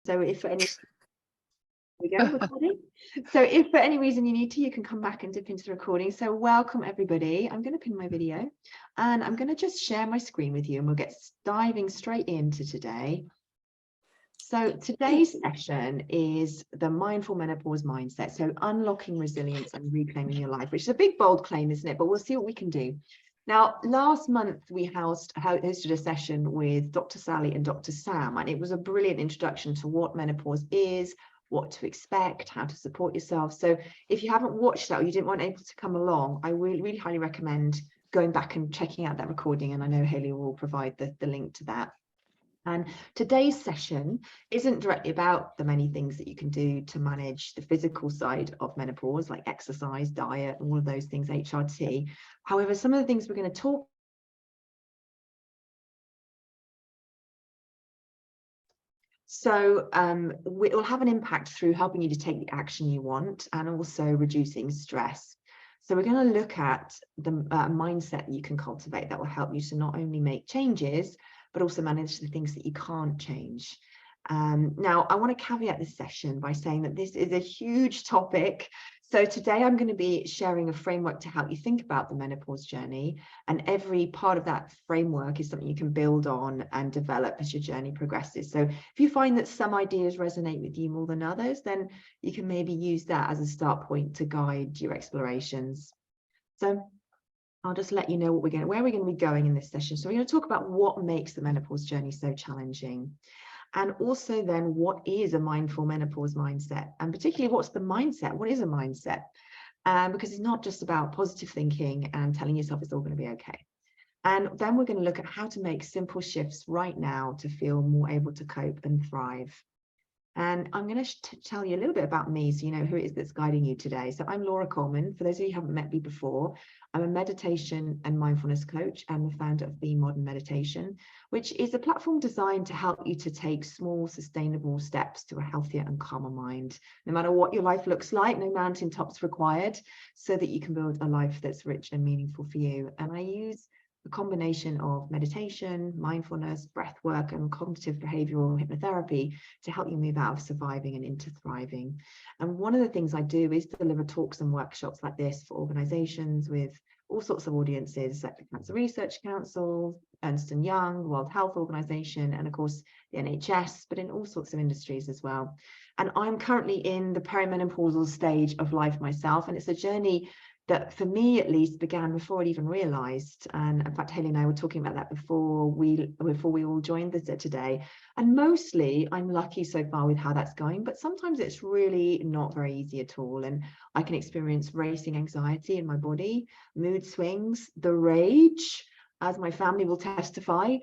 So if for any recording. So if for any reason you need to, you can come back and dip into the recording. So welcome everybody. I'm going to pin my video and I'm going to just share my screen with you and we'll get diving straight into today. So today's session is the mindful menopause mindset. So unlocking resilience and reclaiming your life, which is a big, bold claim, isn't it? But we'll see what we can do. Now, last month, we hosted a session with Dr. Sally and Dr. Sam, and it was a brilliant introduction to what menopause is, what to expect, how to support yourself. So if you haven't watched that or you didn't want able to come along, I really highly recommend going back and checking out that recording. And I know Haley will provide the link to that. And today's session isn't directly about the many things that you can do to manage the physical side of menopause, like exercise, diet, all of those things, HRT. However, some of the things we're going to talk So it will have an impact through helping you to take the action you want and also reducing stress. So we're going to look at the mindset that you can cultivate that will help you to not only make changes, but also manage the things that you can't change. Now, I want to caveat this session by saying that this is a huge topic. So today I'm going to be sharing a framework to help you think about the menopause journey. And every part of that framework is something you can build on and develop as your journey progresses. So if you find that some ideas resonate with you more than others, then you can maybe use that as a start point to guide your explorations. So I'll just let you know where we're going to be going in this session. So we're going to talk about what makes the menopause journey so challenging. And also then, what is a mindful menopause mindset? And particularly, what's the mindset? What is a mindset? Because it's not just about positive thinking and telling yourself it's all going to be okay. And then we're going to look at how to make simple shifts right now to feel more able to cope and thrive. And I'm going to tell you a little bit about me so you know who it is that's guiding you today. So I'm Laura Coleman. For those of you who haven't met me before, I'm a meditation and mindfulness coach and the founder of Be Modern Meditation, which is a platform designed to help you to take small, sustainable steps to a healthier and calmer mind, no matter what your life looks like, no mountaintops required, so that you can build a life that's rich and meaningful for you. And I use a combination of meditation, mindfulness, breath work, and cognitive behavioral hypnotherapy to help you move out of surviving and into thriving. And one of the things I do is deliver talks and workshops like this for organizations with all sorts of audiences, like the Cancer Research Council, Ernst & Young, World Health Organization, and of course the NHS, but in all sorts of industries as well. And I'm currently in the perimenopausal stage of life myself, and it's a journey that for me at least began before I'd even realized. And in fact, Haley and I were talking about that before we all joined today. And mostly I'm lucky so far with how that's going, but sometimes it's really not very easy at all. And I can experience racing anxiety in my body, mood swings, the rage, as my family will testify,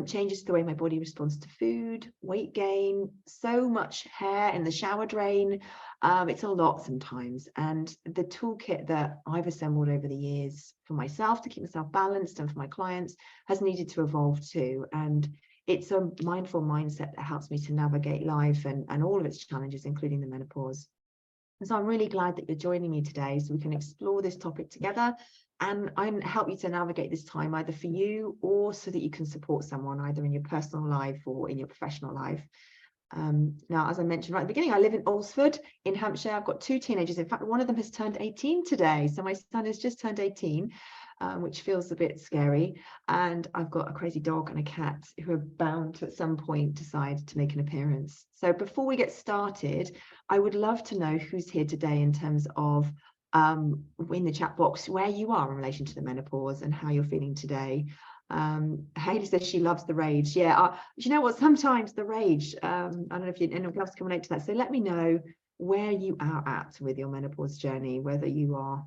changes the way my body responds to food, weight gain, so much hair in the shower drain. It's a lot sometimes. And the toolkit that I've assembled over the years for myself to keep myself balanced and for my clients has needed to evolve too. And it's a mindful mindset that helps me to navigate life and all of its challenges, including the menopause. And so I'm really glad that you're joining me today so we can explore this topic together and help you to navigate this time either for you or so that you can support someone either in your personal life or in your professional life. Now, as I mentioned right at the beginning, I live in Alresford in Hampshire. I've got two teenagers. In fact, one of them has turned 18 today. So my son has just turned 18, which feels a bit scary. And I've got a crazy dog and a cat who are bound to at some point decide to make an appearance. So before we get started, I would love to know who's here today in terms of in the chat box where you are in relation to the menopause and how you're feeling today. Haley says she loves the rage. Yeah, you know what, sometimes the rage, I don't know if anyone else can relate to that, so let me know where you are at with your menopause journey, whether you are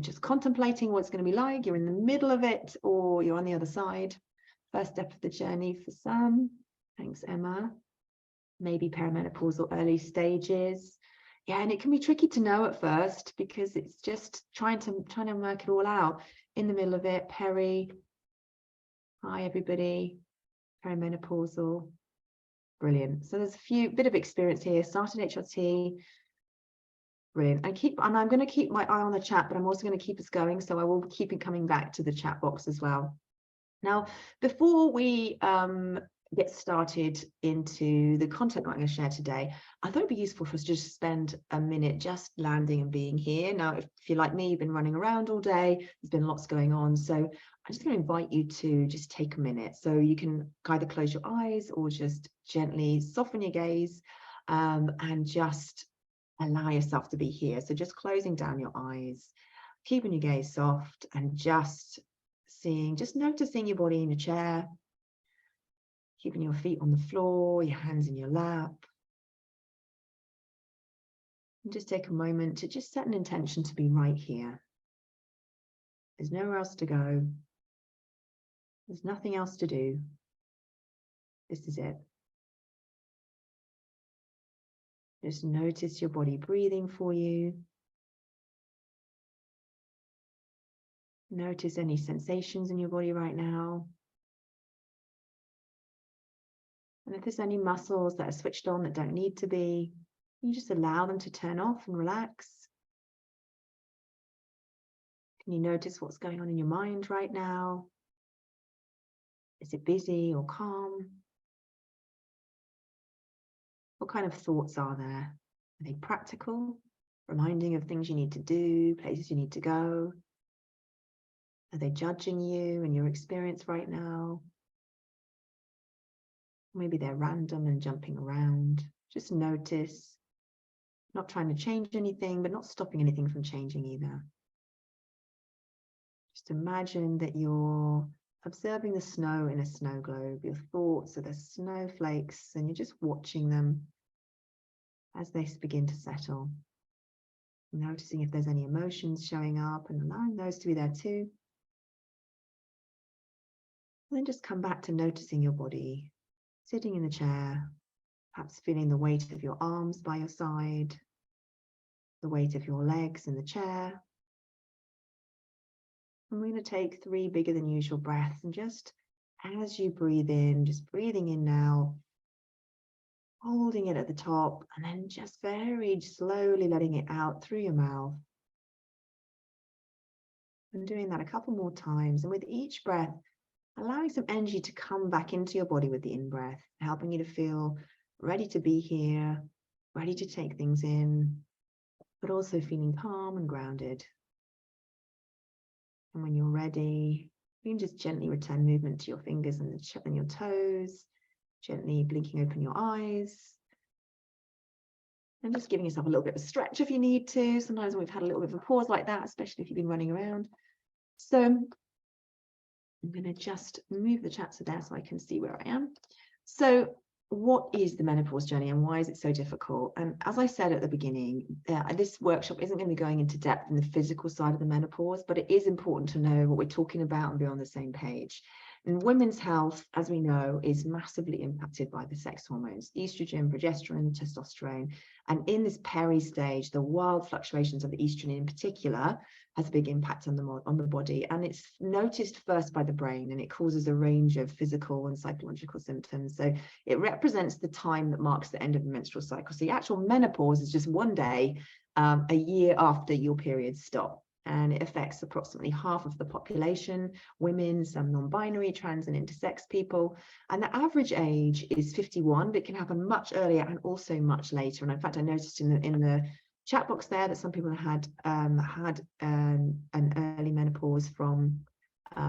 just contemplating what it's going to be like, you're in the middle of it, or you're on the other side. First step of the journey for some. Thanks, Emma. Maybe perimenopausal early stages. Yeah, and it can be tricky to know at first because it's just trying to work it all out. In the middle of it, peri. Hi, everybody. Perimenopausal. Brilliant. So there's a bit of experience here. Started HRT. Brilliant. And I'm going to keep my eye on the chat, but I'm also going to keep us going. So I will keep coming back to the chat box as well. Now, before we get started into the content that I'm going to share today, I thought it'd be useful for us to just spend a minute just landing and being here. Now, if you're like me, you've been running around all day, there's been lots going on. So I'm just going to invite you to just take a minute. So you can either close your eyes or just gently soften your gaze, and just allow yourself to be here. So just closing down your eyes, keeping your gaze soft, and just noticing your body in your chair, keeping your feet on the floor, your hands in your lap. And just take a moment to just set an intention to be right here. There's nowhere else to go. There's nothing else to do. This is it. Just notice your body breathing for you. Notice any sensations in your body right now. And if there's any muscles that are switched on that don't need to be, you just allow them to turn off and relax. Can you notice what's going on in your mind right now? Is it busy or calm? What kind of thoughts are there? Are they practical, reminding of things you need to do, places you need to go? Are they judging you and your experience right now? Maybe they're random and jumping around. Just notice, not trying to change anything, but not stopping anything from changing either. Just imagine that you're observing the snow in a snow globe. Your thoughts are the snowflakes, and you're just watching them as they begin to settle. Noticing if there's any emotions showing up and allowing those to be there too. And then just come back to noticing your body, sitting in the chair, perhaps feeling the weight of your arms by your side, the weight of your legs in the chair. And we're going to take 3 bigger than usual breaths, and just as you breathe in, just breathing in now, holding it at the top, and then just very slowly letting it out through your mouth. And doing that a couple more times. And with each breath, allowing some energy to come back into your body with the in-breath, helping you to feel ready to be here, ready to take things in, but also feeling calm and grounded. And when you're ready, you can just gently return movement to your fingers and your toes, gently blinking open your eyes, and just giving yourself a little bit of a stretch if you need to. Sometimes we've had a little bit of a pause like that, especially if you've been running around. So I'm going to just move the chat to there so I can see where I am. So what is the menopause journey and why is it so difficult? And as I said at the beginning, this workshop isn't going to be going into depth in the physical side of the menopause, but it is important to know what we're talking about and be on the same page. And women's health, as we know, is massively impacted by the sex hormones, estrogen, progesterone, testosterone. And in this peri stage, the wild fluctuations of the estrogen in particular has a big impact on the body. And it's noticed first by the brain, and it causes a range of physical and psychological symptoms. So it represents the time that marks the end of the menstrual cycle. So the actual menopause is just one day, a year after your periods stop. And it affects approximately half of the population, women, some non-binary, trans and intersex people. And the average age is 51, but it can happen much earlier and also much later. And in fact, I noticed in the chat box there that some people had an early menopause from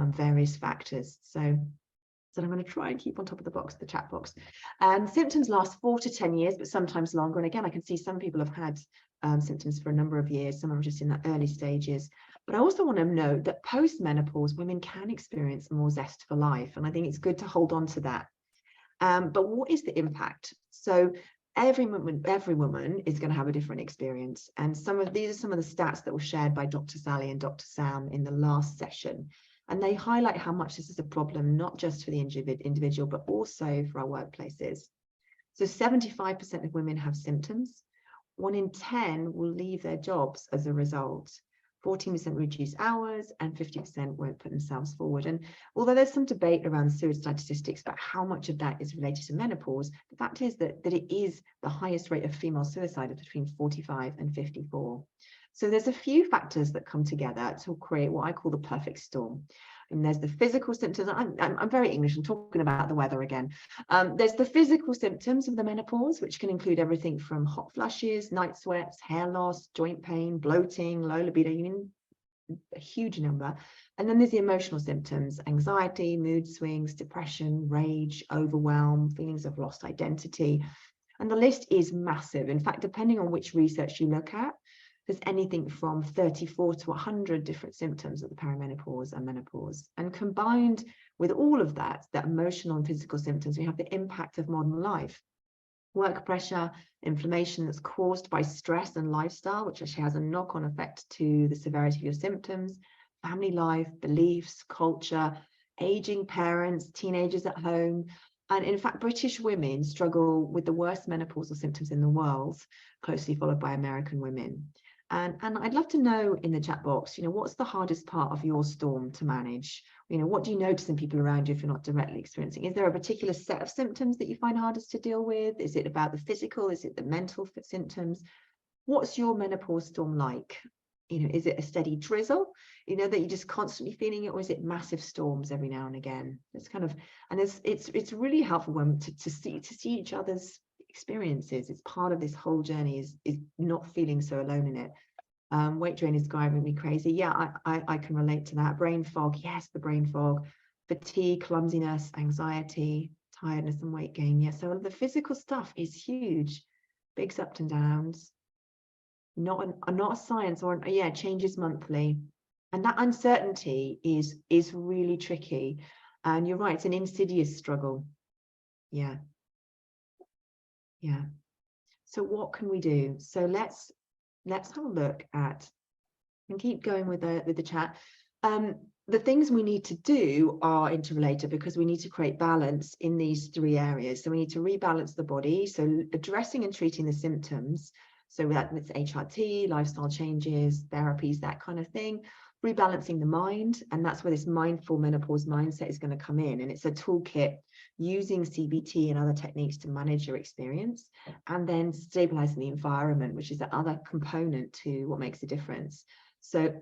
various factors. So I'm going to try and keep on top of the chat box. And symptoms last 4 to 10 years, but sometimes longer. And again, I can see some people have had symptoms for a number of years. Some are just in the early stages. But I also want to note that post-menopause, women can experience more zest for life. And I think it's good to hold on to that. But what is the impact? So every woman is going to have a different experience. And these are some of the stats that were shared by Dr. Sally and Dr. Sam in the last session. And they highlight how much this is a problem, not just for the individual, but also for our workplaces. So 75% of women have symptoms. 1 in 10 will leave their jobs as a result. 14% reduce hours and 50% won't put themselves forward. And although there's some debate around suicide statistics about how much of that is related to menopause, the fact is that it is the highest rate of female suicide of between 45 and 54. So there's a few factors that come together to create what I call the perfect storm. And there's the physical symptoms. I'm very English. I'm talking about the weather again. There's the physical symptoms of the menopause, which can include everything from hot flushes, night sweats, hair loss, joint pain, bloating, low libido, a huge number. And then there's the emotional symptoms: anxiety, mood swings, depression, rage, overwhelm, feelings of lost identity. And the list is massive. In fact, depending on which research you look at, there's anything from 34 to 100 different symptoms of the perimenopause and menopause. And combined with all of that emotional and physical symptoms, we have the impact of modern life. Work pressure, inflammation that's caused by stress and lifestyle, which actually has a knock-on effect to the severity of your symptoms, family life, beliefs, culture, aging parents, teenagers at home. And in fact, British women struggle with the worst menopausal symptoms in the world, closely followed by American women. And I'd love to know in the chat box, what's the hardest part of your storm to manage? What do you notice in people around you if you're not directly experiencing? Is there a particular set of symptoms that you find hardest to deal with? Is it about the physical? Is it the mental symptoms? What's your menopause storm like? Is it a steady drizzle, that you're just constantly feeling it, or is it massive storms every now and again? It's kind of, and it's really helpful when to see each other's experiences. It's part of this whole journey, is not feeling so alone in it. Weight drain is driving me crazy. Yeah, I can relate to that. Brain fog, yes, the brain fog, fatigue, clumsiness, anxiety, tiredness, and weight gain. Yeah, so the physical stuff is huge, big ups and downs. Not a science, or changes monthly, and that uncertainty is really tricky. And you're right, it's an insidious struggle. Yeah. So what can we do? So let's have a look at, and keep going with the chat. The things we need to do are interrelated, because we need to create balance in these three areas. So we need to rebalance the body, so addressing and treating the symptoms. So that's HRT, lifestyle changes, therapies, that kind of thing. Rebalancing the mind, and that's where this mindful menopause mindset is going to come in. And it's a toolkit using CBT and other techniques to manage your experience. And then stabilizing the environment, which is the other component to what makes a difference. So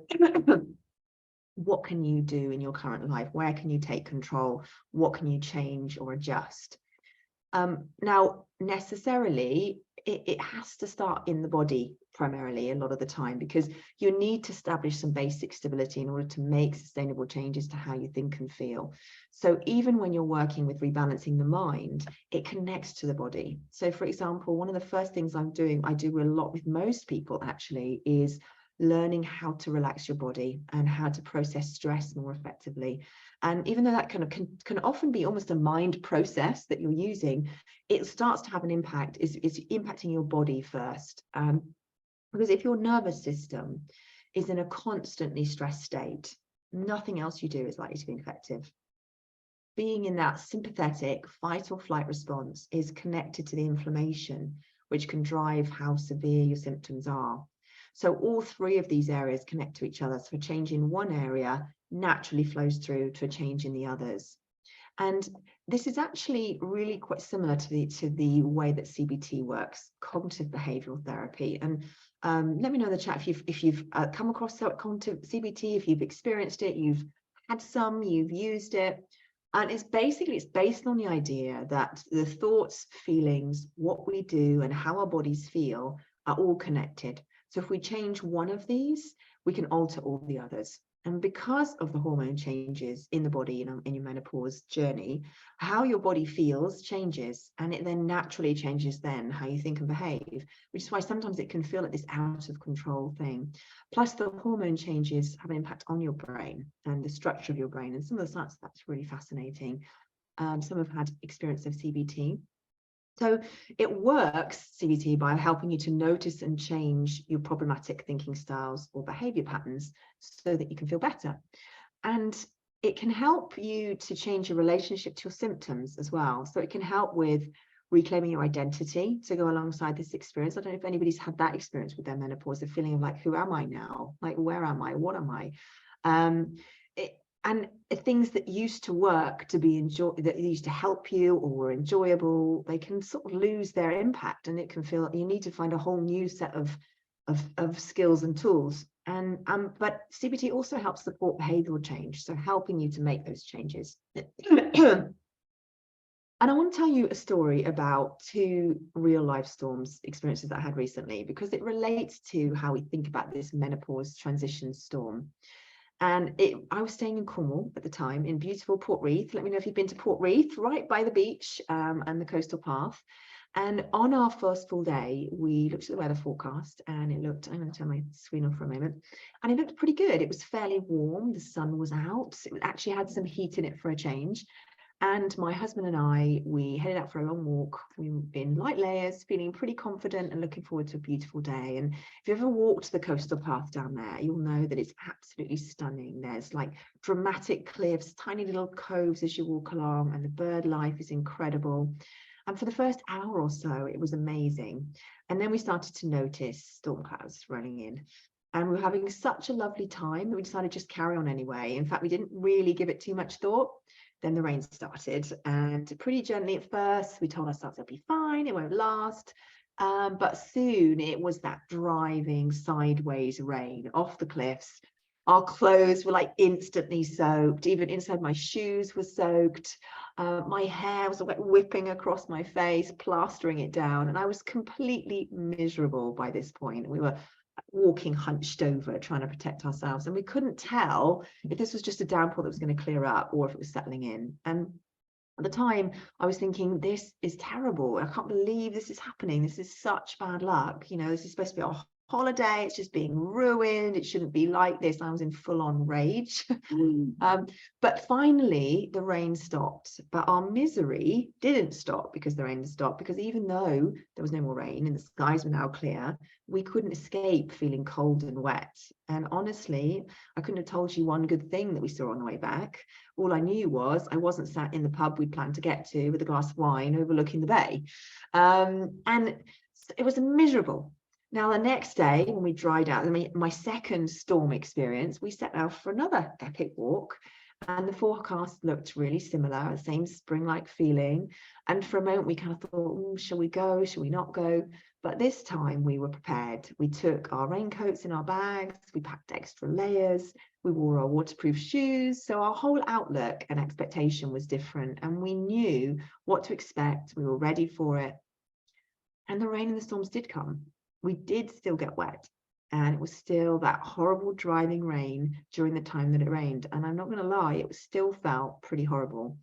what can you do in your current life? Where can you take control? What can you change or adjust? Now, necessarily, it has to start in the body primarily a lot of the time, because you need to establish some basic stability in order to make sustainable changes to how you think and feel. So even when you're working with rebalancing the mind, it connects to the body. So for example, one of the first things I do a lot with most people actually, is learning how to relax your body and how to process stress more effectively. And even though that kind of can often be almost a mind process that you're using, it starts to have an impact, is impacting your body first. Because if your nervous system is in a constantly stressed state, nothing else you do is likely to be effective. Being in that sympathetic fight or flight response is connected to the inflammation, which can drive how severe your symptoms are. So all three of these areas connect to each other. So a change in one area naturally flows through to a change in the others. And this is actually really quite similar to the way that CBT works, cognitive behavioral therapy. And let me know in the chat if you've come across cognitive CBT, if you've experienced it, you've had some, you've used it. And it's based on the idea that the thoughts, feelings, what we do, and how our bodies feel are all connected. So if we change one of these, we can alter all the others. And because of the hormone changes in the body, in your menopause journey, how your body feels changes, and it then naturally changes then how you think and behave, which is why sometimes it can feel like this out of control thing. Plus the hormone changes have an impact on your brain and the structure of your brain. And some of the science, that's really fascinating. Some have had experience of CBT. So it works, CBT, by helping you to notice and change your problematic thinking styles or behavior patterns so that you can feel better. And it can help you to change your relationship to your symptoms as well. So it can help with reclaiming your identity to go alongside this experience. I don't know if anybody's had that experience with their menopause, the feeling of like, who am I now? Like, where am I? What am I? And things that used to work to be that used to help you or were enjoyable, they can sort of lose their impact, and it can feel you need to find a whole new set of skills and tools And but CBT also helps support behavioral change, so helping you to make those changes. And I want to tell you a story about two real life storms experiences that I had recently, because it relates to how we think about this menopause transition storm. And I was staying in Cornwall at the time, in beautiful Portreath. Let me know if you've been to Portreath, right by the beach and the coastal path. And on our first full day, we looked at the weather forecast, and it looked, I'm going to turn my screen off for a moment, and it looked pretty good. It was fairly warm. The sun was out. It actually had some heat in it for a change. And my husband and I, we headed out for a long walk. We were in light layers, feeling pretty confident and looking forward to a beautiful day. And if you ever walked the coastal path down there, you'll know that it's absolutely stunning. There's like dramatic cliffs, tiny little coves as you walk along, and the bird life is incredible. And for the first hour or so, it was amazing. And then we started to notice storm clouds rolling in. And we were having such a lovely time that we decided to just carry on anyway. In fact, we didn't really give it too much thought. Then the rain started, and pretty gently at first. We told ourselves it'll be fine, it won't last. But soon it was that driving sideways rain off the cliffs. Our clothes were like instantly soaked. Even inside my shoes were soaked. My hair was whipping across my face, plastering it down. And I was completely miserable by this point. We were walking hunched over, trying to protect ourselves. And we couldn't tell if this was just a downpour that was going to clear up or if it was settling in. And at the time, I was thinking, this is terrible. I can't believe this is happening. This is such bad luck. You know, this is supposed to be our holiday. It's just being ruined. It shouldn't be like this. I was in full-on rage. But finally, the rain stopped. But our misery didn't stop because the rain stopped, because even though there was no more rain and the skies were now clear, we couldn't escape feeling cold and wet. And honestly, I couldn't have told you one good thing that we saw on the way back. All I knew was I wasn't sat in the pub we'd planned to get to with a glass of wine overlooking the bay. And it was miserable. Now, the next day, when we dried out, my second storm experience, we set out for another epic walk, and the forecast looked really similar, same spring-like feeling. And for a moment, we kind of thought, shall we go? Shall we not go? But this time we were prepared. We took our raincoats in our bags, we packed extra layers, we wore our waterproof shoes. So our whole outlook and expectation was different, and we knew what to expect. We were ready for it. And the rain and the storms did come. We did still get wet, and it was still that horrible driving rain during the time that it rained. And I'm not going to lie, it still felt pretty horrible.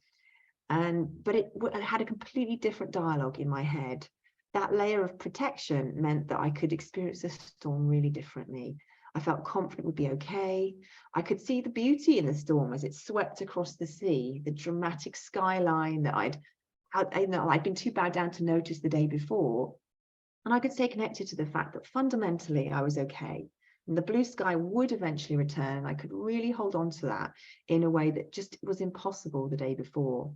But it had a completely different dialogue in my head. That layer of protection meant that I could experience the storm really differently. I felt confident it would be okay. I could see the beauty in the storm as it swept across the sea, the dramatic skyline that I'd been too bowed down to notice the day before. And I could stay connected to the fact that fundamentally I was okay. And the blue sky would eventually return. I could really hold on to that in a way that just was impossible the day before.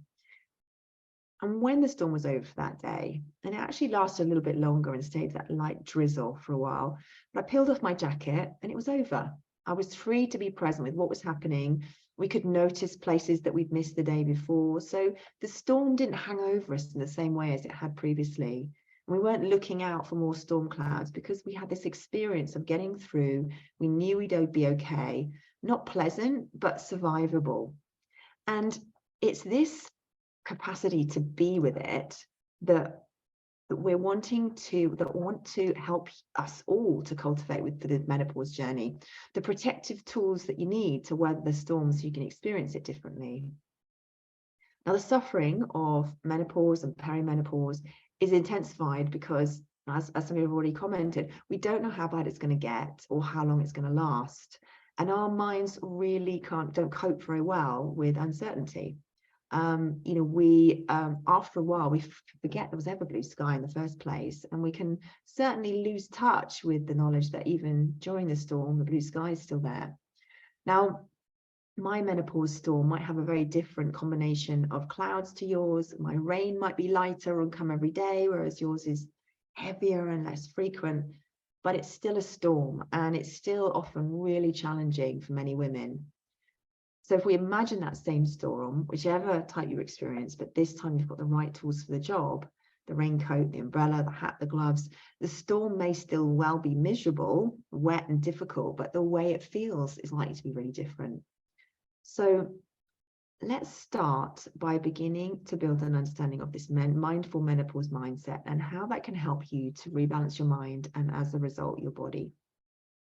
And when the storm was over for that day, and it actually lasted a little bit longer and stayed that light drizzle for a while, but I peeled off my jacket and it was over. I was free to be present with what was happening. We could notice places that we'd missed the day before. So the storm didn't hang over us in the same way as it had previously. We weren't looking out for more storm clouds because we had this experience of getting through. We knew we'd be okay, not pleasant, but survivable. And it's this capacity to be with it that want to help us all to cultivate with the menopause journey, the protective tools that you need to weather the storms so you can experience it differently. Now, the suffering of menopause and perimenopause is intensified because, as some of you have already commented, we don't know how bad it's going to get or how long it's going to last. And our minds really don't cope very well with uncertainty. After a while, we forget there was ever blue sky in the first place. And we can certainly lose touch with the knowledge that even during the storm, the blue sky is still there. Now, my menopause storm might have a very different combination of clouds to yours. My rain might be lighter and come every day, whereas yours is heavier and less frequent, but it's still a storm, and it's still often really challenging for many women. So if we imagine that same storm, whichever type you experience, but this time you've got the right tools for the job, the raincoat, the umbrella, the hat, the gloves, the storm may still well be miserable, wet and difficult, but the way it feels is likely to be really different. So let's start by beginning to build an understanding of this mindful menopause mindset and how that can help you to rebalance your mind and, as a result, your body.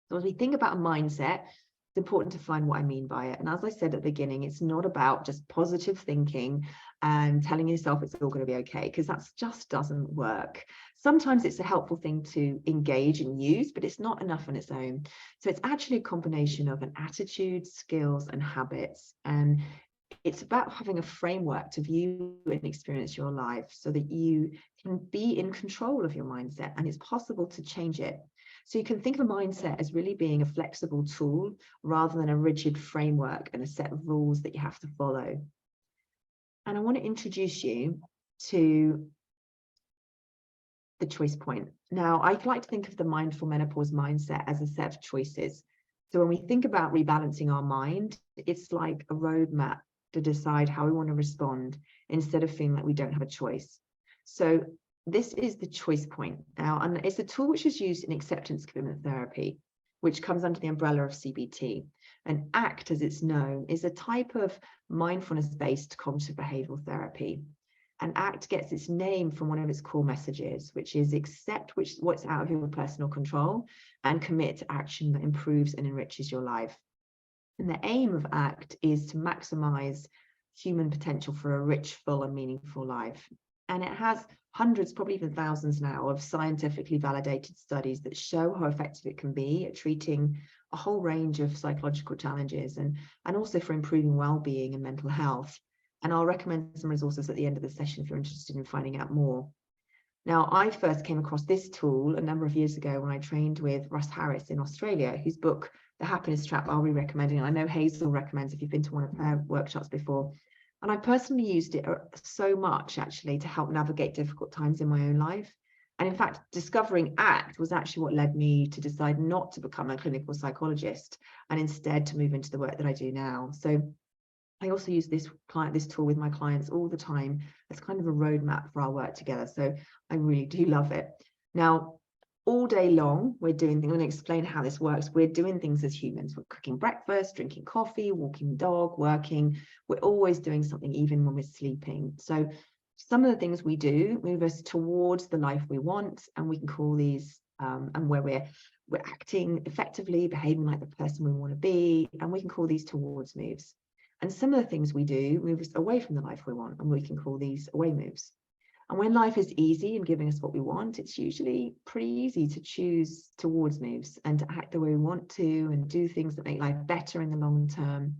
So as we think about a mindset, it's important to find what I mean by it. And as I said at the beginning, it's not about just positive thinking and telling yourself it's all going to be okay, because that just doesn't work. Sometimes it's a helpful thing to engage and use, but it's not enough on its own. So it's actually a combination of an attitude, skills, and habits. And it's about having a framework to view and experience your life so that you can be in control of your mindset, and it's possible to change it. So you can think of a mindset as really being a flexible tool rather than a rigid framework and a set of rules that you have to follow. And I want to introduce you to the choice point. Now, I'd like to think of the mindful menopause mindset as a set of choices. So when we think about rebalancing our mind, it's like a roadmap to decide how we want to respond instead of feeling like we don't have a choice. So this is the choice point now, and it's a tool which is used in acceptance commitment therapy, which comes under the umbrella of CBT. And ACT, as it's known, is a type of mindfulness-based cognitive behavioral therapy. And ACT gets its name from one of its core messages, which is accept what's out of your personal control and commit to action that improves and enriches your life. And the aim of ACT is to maximize human potential for a rich, full, and meaningful life. And it has hundreds, probably even thousands now, of scientifically validated studies that show how effective it can be at treating a whole range of psychological challenges and also for improving well-being and mental health. And I'll recommend some resources at the end of the session if you're interested in finding out more. Now, I first came across this tool a number of years ago when I trained with Russ Harris in Australia, whose book, The Happiness Trap, I'll be recommending. I know Hazel recommends if you've been to one of her workshops before. And I personally used it so much, actually, to help navigate difficult times in my own life. And in fact, discovering ACT was actually what led me to decide not to become a clinical psychologist and instead to move into the work that I do now. So I also use this tool with my clients all the time as kind of a roadmap for our work together. So I really do love it. Now, all day long, we're doing things. I'm going to explain how this works. We're doing things as humans. We're cooking breakfast, drinking coffee, walking the dog, working. We're always doing something, even when we're sleeping. So some of the things we do move us towards the life we want, and we can call these, and where we're acting effectively, behaving like the person we want to be, and we can call these towards moves. And some of the things we do move us away from the life we want, and we can call these away moves. And when life is easy and giving us what we want, it's usually pretty easy to choose towards moves and to act the way we want to and do things that make life better in the long term.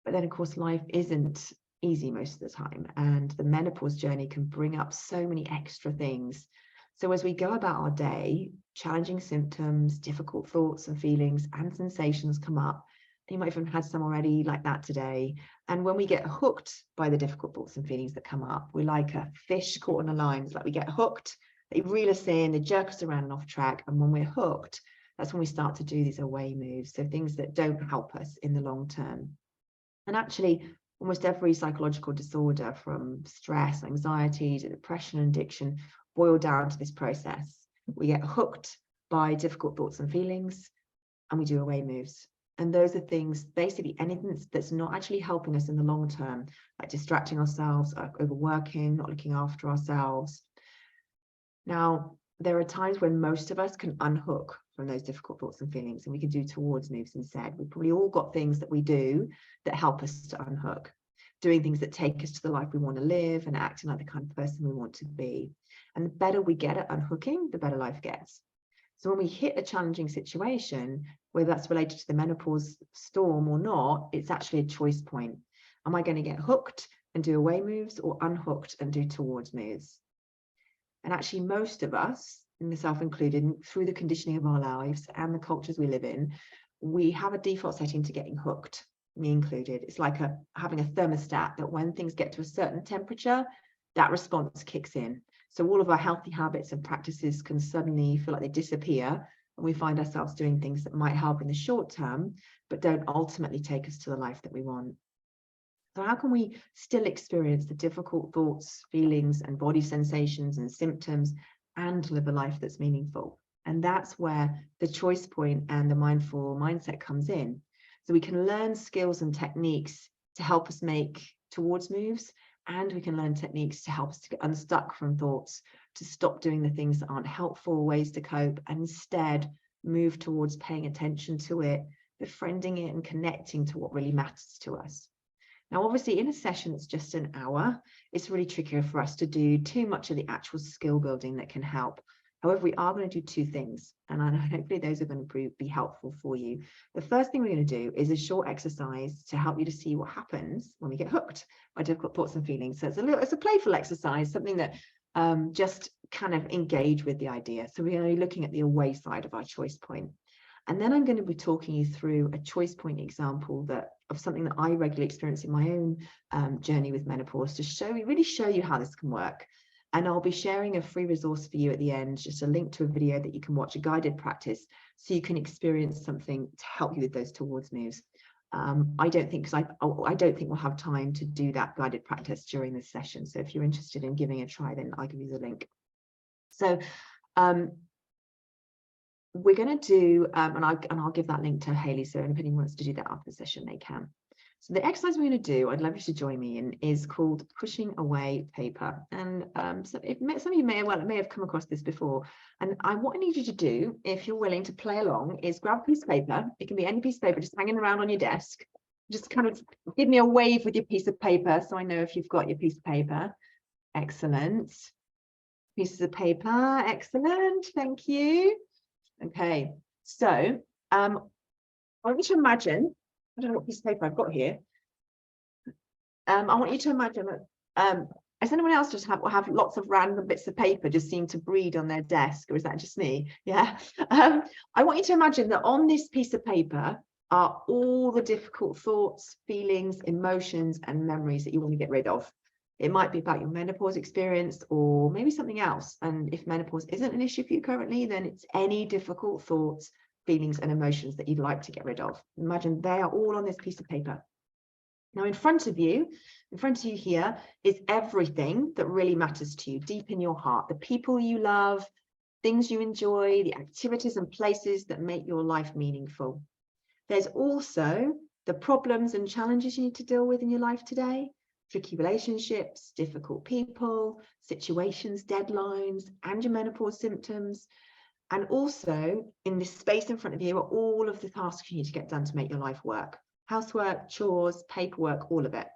But then, of course, life isn't easy most of the time, and the menopause journey can bring up so many extra things. So as we go about our day, challenging symptoms, difficult thoughts and feelings and sensations come up. You might have had some already like that today. And when we get hooked by the difficult thoughts and feelings that come up, we're like a fish caught on a line. It's like we get hooked, they reel us in, they jerk us around and off track. And when we're hooked, that's when we start to do these away moves. So things that don't help us in the long term. And actually, almost every psychological disorder, from stress, anxiety to depression and addiction, boil down to this process. We get hooked by difficult thoughts and feelings, and we do away moves. And those are things, basically anything that's not actually helping us in the long term, like distracting ourselves, overworking, not looking after ourselves. Now, there are times when most of us can unhook from those difficult thoughts and feelings, and we can do towards moves instead. We've probably all got things that we do that help us to unhook, doing things that take us to the life we want to live and acting like the kind of person we want to be. And the better we get at unhooking, the better life gets. So when we hit a challenging situation, whether that's related to the menopause storm or not, it's actually a choice point. Am I going to get hooked and do away moves, or unhooked and do towards moves? And actually, most of us, myself included, through the conditioning of our lives and the cultures we live in, we have a default setting to getting hooked, me included. It's like having a thermostat that when things get to a certain temperature, that response kicks in. So all of our healthy habits and practices can suddenly feel like they disappear, and we find ourselves doing things that might help in the short term, but don't ultimately take us to the life that we want. So how can we still experience the difficult thoughts, feelings, and body sensations and symptoms and live a life that's meaningful? And that's where the choice point and the mindful mindset comes in. So we can learn skills and techniques to help us make towards moves, and we can learn techniques to help us to get unstuck from thoughts, to stop doing the things that aren't helpful ways to cope, and instead move towards paying attention to it, befriending it, and connecting to what really matters to us. Now, obviously, in a session that's just an hour, it's really trickier for us to do too much of the actual skill building that can help. However, we are going to do two things, and hopefully those are going to be helpful for you. The first thing we're going to do is a short exercise to help you to see what happens when we get hooked by difficult thoughts and feelings. So it's a playful exercise, something that just kind of engage with the idea. So we're going to be looking at the away side of our choice point. And then I'm going to be talking you through a choice point example of something that I regularly experience in my own journey with menopause, to really show you how this can work. And I'll be sharing a free resource for you at the end, just a link to a video that you can watch, a guided practice, so you can experience something to help you with those towards moves. I don't think we'll have time to do that guided practice during this session. So if you're interested in giving a try, then I'll give you the link. So we're going to do, and I'll give that link to Hayley, so anybody who wants to do that after the session, they can. So the exercise we're going to do, I'd love you to join me in, is called pushing away paper. And so some of you may have come across this before. And what I need you to do, if you're willing to play along, is grab a piece of paper. It can be any piece of paper just hanging around on your desk. Just kind of give me a wave with your piece of paper, so I know if you've got your piece of paper. Excellent. Pieces of paper. Excellent. Thank you. Okay, so I want you to imagine, I don't know what piece of paper I've got here. I want you to imagine that, does anyone else just have lots of random bits of paper just seem to breed on their desk, or is that just me? Yeah. I want you to imagine that on this piece of paper are all the difficult thoughts, feelings, emotions, and memories that you want to get rid of. It might be about your menopause experience, or maybe something else. And if menopause isn't an issue for you currently, then it's any difficult thoughts, feelings, and emotions that you'd like to get rid of. Imagine they are all on this piece of paper. Now, in front of you here is everything that really matters to you deep in your heart, the people you love, things you enjoy, the activities and places that make your life meaningful. There's also the problems and challenges you need to deal with in your life today, tricky relationships, difficult people, situations, deadlines, and your menopause symptoms. And also in this space in front of you are all of the tasks you need to get done to make your life work. Housework, chores, paperwork, all of it.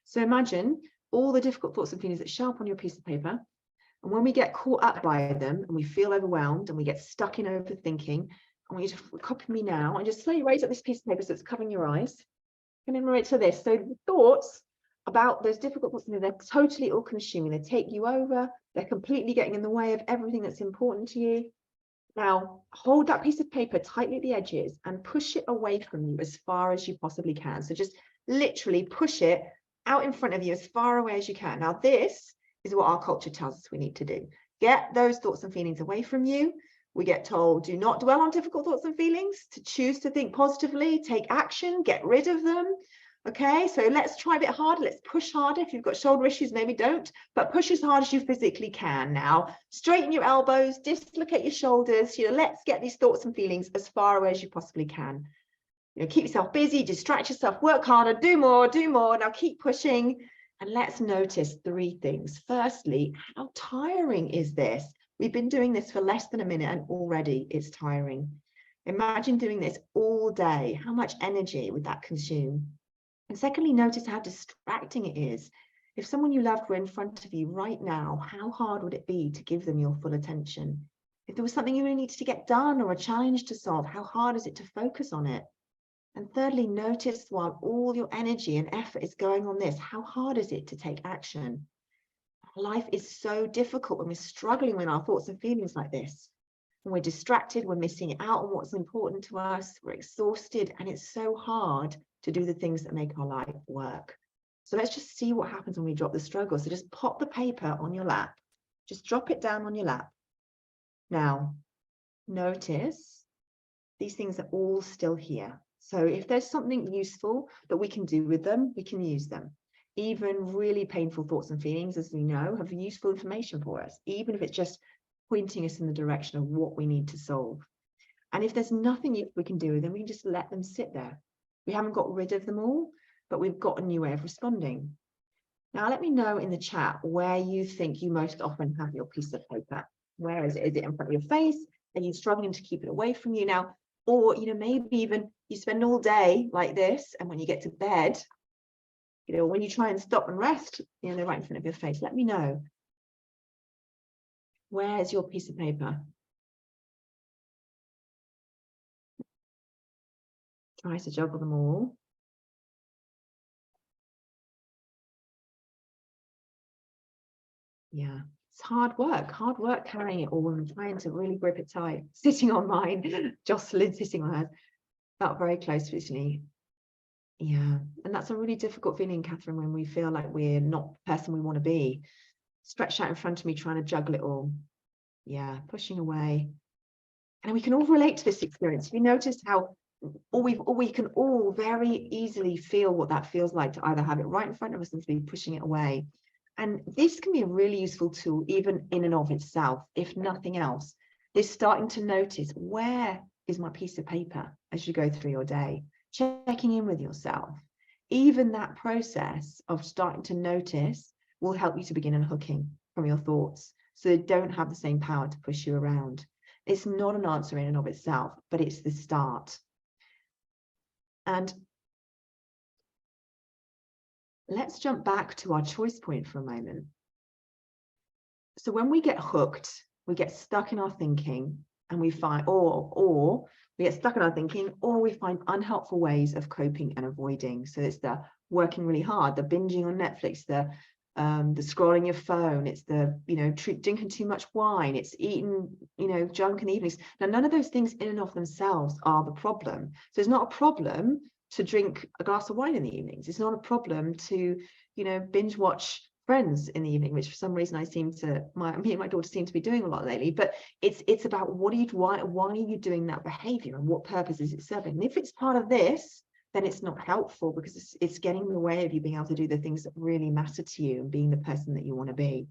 So imagine all the difficult thoughts and feelings that show up on your piece of paper. And when we get caught up by them and we feel overwhelmed and we get stuck in overthinking, I want you to copy me now and just slowly raise up this piece of paper so it's covering your eyes. And then right to this. So the thoughts about those difficult thoughts, they're totally all-consuming. They take you over. They're completely getting in the way of everything that's important to you. Now, hold that piece of paper tightly at the edges and push it away from you as far as you possibly can. So just literally push it out in front of you as far away as you can. Now, this is what our culture tells us we need to do. Get those thoughts and feelings away from you. We get told, do not dwell on difficult thoughts and feelings, to choose to think positively, take action, get rid of them. Okay, so let's try a bit harder. Let's push harder. If you've got shoulder issues, maybe don't, but push as hard as you physically can. Now, straighten your elbows, dislocate your shoulders. Let's get these thoughts and feelings as far away as you possibly can. Keep yourself busy, distract yourself, work harder, do more. Now keep pushing. And let's notice three things. Firstly, how tiring is this? We've been doing this for less than a minute and already it's tiring. Imagine doing this all day. How much energy would that consume? And secondly, notice how distracting it is. If someone you loved were in front of you right now, how hard would it be to give them your full attention? If there was something you really needed to get done or a challenge to solve, how hard is it to focus on it? And thirdly, notice while all your energy and effort is going on this, how hard is it to take action? Life is so difficult when we're struggling with our thoughts and feelings like this. When we're distracted, we're missing out on what's important to us, we're exhausted, and it's so hard to do the things that make our life work. So let's just see what happens when we drop the struggle. So just pop the paper on your lap. Just drop it down on your lap. Now, notice these things are all still here. So if there's something useful that we can do with them, we can use them. Even really painful thoughts and feelings, as we know, have useful information for us, even if it's just pointing us in the direction of what we need to solve. And if there's nothing we can do, then we can just let them sit there. We haven't got rid of them all, but we've got a new way of responding. Now, let me know in the chat where you think you most often have your piece of paper. Where is it? Is it in front of your face? Are you struggling to keep it away from you now? Or, maybe even you spend all day like this, and when you get to bed, when you try and stop and rest, they're right in front of your face. Let me know. Where's your piece of paper? Try to juggle them all. Yeah, it's hard work carrying it all and trying to really grip it tight. Sitting on mine, Jocelyn sitting on hers, felt very close recently. Yeah, and that's a really difficult feeling, Catherine, when we feel like we're not the person we want to be. Stretched out in front of me, trying to juggle it all. Yeah, pushing away. And we can all relate to this experience. Have you noticed how we can all very easily feel what that feels like to either have it right in front of us and to be pushing it away. And this can be a really useful tool, even in and of itself, if nothing else, is starting to notice, where is my piece of paper as you go through your day, checking in with yourself. Even that process of starting to notice will help you to begin unhooking from your thoughts, so they don't have the same power to push you around. It's not an answer in and of itself, but it's the start. And let's jump back to our choice point for a moment. So when we get hooked, we get stuck in our thinking, and we find, or we get stuck in our thinking, or we find unhelpful ways of coping and avoiding. So it's the working really hard, the binging on Netflix, the scrolling your phone, it's the drinking too much wine, it's eating junk in the evenings. Now, none of those things in and of themselves are the problem. So it's not a problem to drink a glass of wine in the evenings. It's not a problem to binge watch Friends in the evening, which for some reason me and my daughter seem to be doing a lot lately. But it's about why are you doing that behavior, and what purpose is it serving? And if it's part of this, then it's not helpful, because it's getting in the way of you being able to do the things that really matter to you and being the person that you want to be.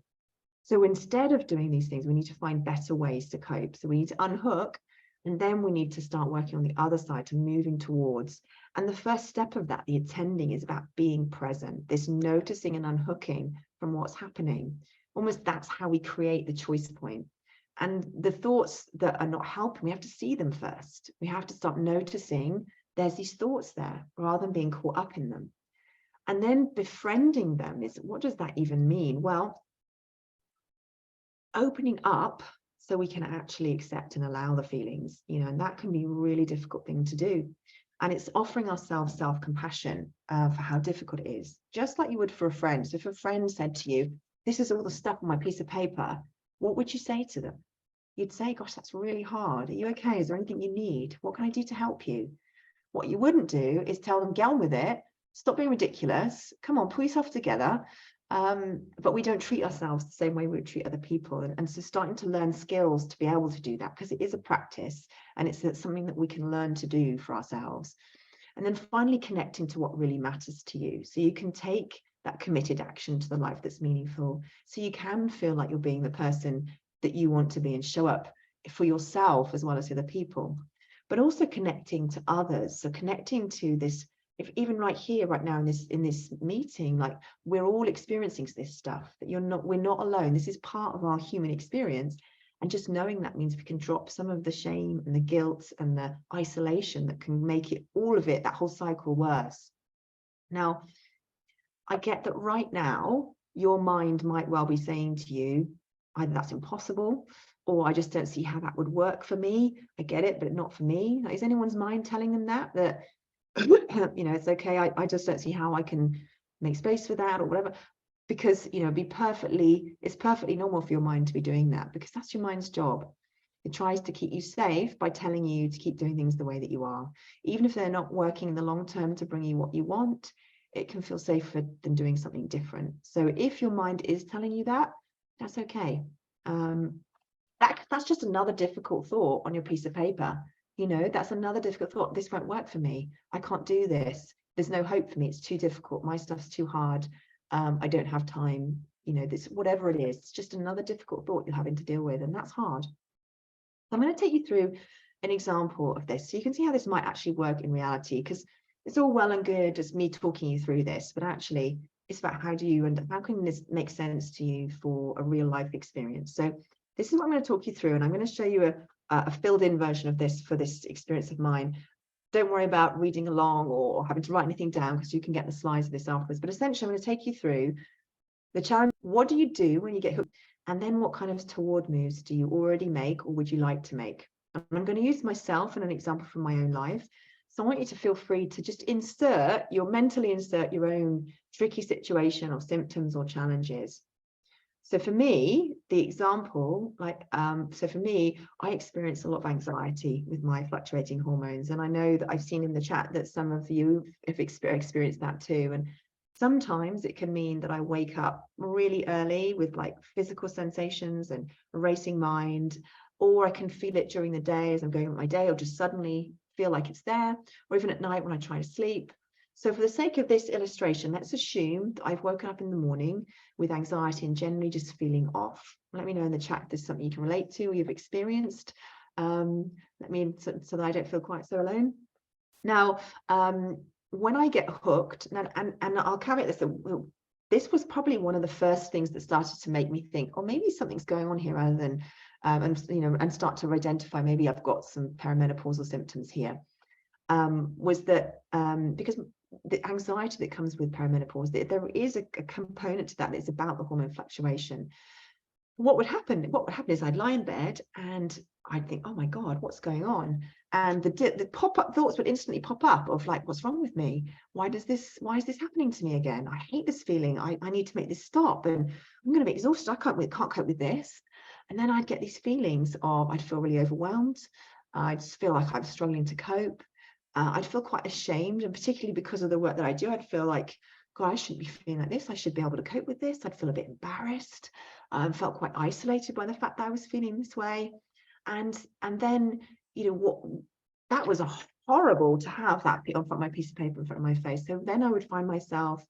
So instead of doing these things, we need to find better ways to cope. So we need to unhook, and then we need to start working on the other side to moving towards. And the first step of that, the attending, is about being present, this noticing and unhooking from what's happening. Almost that's how we create the choice point. And the thoughts that are not helping, we have to see them first. We have to start noticing there's these thoughts there, rather than being caught up in them. And then befriending them is, what does that even mean? Well, opening up so we can actually accept and allow the feelings, and that can be a really difficult thing to do. And it's offering ourselves self-compassion for how difficult it is, just like you would for a friend. So if a friend said to you, this is all the stuff on my piece of paper, what would you say to them? You'd say, gosh, that's really hard. Are you okay? Is there anything you need? What can I do to help you? What you wouldn't do is tell them, get on with it, stop being ridiculous, come on, pull yourself together. But we don't treat ourselves the same way we would treat other people. And so starting to learn skills to be able to do that, because it is a practice, and it's something that we can learn to do for ourselves. And then finally connecting to what really matters to you, so you can take that committed action to the life that's meaningful, so you can feel like you're being the person that you want to be and show up for yourself as well as other people. But also connecting to others, so connecting to this, if even right here, right now in this meeting, like we're all experiencing this stuff, that we're not alone. This is part of our human experience. And just knowing that means we can drop some of the shame and the guilt and the isolation that can make it, all of it, that whole cycle, worse. Now, I get that right now, your mind might well be saying to you, either that's impossible, or I just don't see how that would work for me. I get it, but not for me. Like, is anyone's mind telling them that it's okay, I just don't see how I can make space for that, or whatever? Because it's perfectly normal for your mind to be doing that, because that's your mind's job. It tries to keep you safe by telling you to keep doing things the way that you are, even if they're not working in the long term to bring you what you want. It can feel safer than doing something different. So if your mind is telling you that, that's okay. That's just another difficult thought on your piece of paper. That's another difficult thought. This won't work for me. I can't do this. There's no hope for me. It's too difficult. My stuff's too hard. I don't have time, this, whatever it is, it's just another difficult thought you're having to deal with, and that's hard. I'm going to take you through an example of this so you can see how this might actually work in reality, because it's all well and good as me talking you through this, but actually it's about how can this make sense to you for a real life experience. So this is what I'm going to talk you through, and I'm going to show you a filled in version of this for this experience of mine. Don't worry about reading along or having to write anything down, because you can get the slides of this afterwards. But essentially, I'm going to take you through the challenge. What do you do when you get hooked? And then what kind of toward moves do you already make or would you like to make? And I'm going to use myself and an example from my own life. So I want you to feel free to just mentally insert your own tricky situation or symptoms or challenges. So for me, the example, so for me, I experience a lot of anxiety with my fluctuating hormones. And I know that I've seen in the chat that some of you have experienced that too. And sometimes it can mean that I wake up really early with like physical sensations and a racing mind, or I can feel it during the day as I'm going about my day, or just suddenly feel like it's there, or even at night when I try to sleep. So for the sake of this illustration, let's assume that I've woken up in the morning with anxiety and generally just feeling off. Let me know in the chat if there's something you can relate to or you've experienced. So that I don't feel quite so alone. Now, when I get hooked, and I'll caveat this, this was probably one of the first things that started to make me think, oh, maybe something's going on here, rather than, and start to identify maybe I've got some perimenopausal symptoms here. Was that because the anxiety that comes with perimenopause, there is a component to that that's about the hormone fluctuation. What would happen is I'd lie in bed and I'd think, oh my God, what's going on? And the pop-up thoughts would instantly pop up of like, what's wrong with me? Why is this happening to me again? I hate this feeling. I need to make this stop, and I'm going to be exhausted. I can't cope with this. And then I'd get these feelings of, I'd feel really overwhelmed. I'd just feel like I'm struggling to cope. I'd feel quite ashamed, and particularly because of the work that I do, I'd feel like, God, I shouldn't be feeling like this. I should be able to cope with this. I'd feel a bit embarrassed. Felt quite isolated by the fact that I was feeling this way. And then, that was horrible to have that on front of my piece of paper in front of my face. So then I would find myself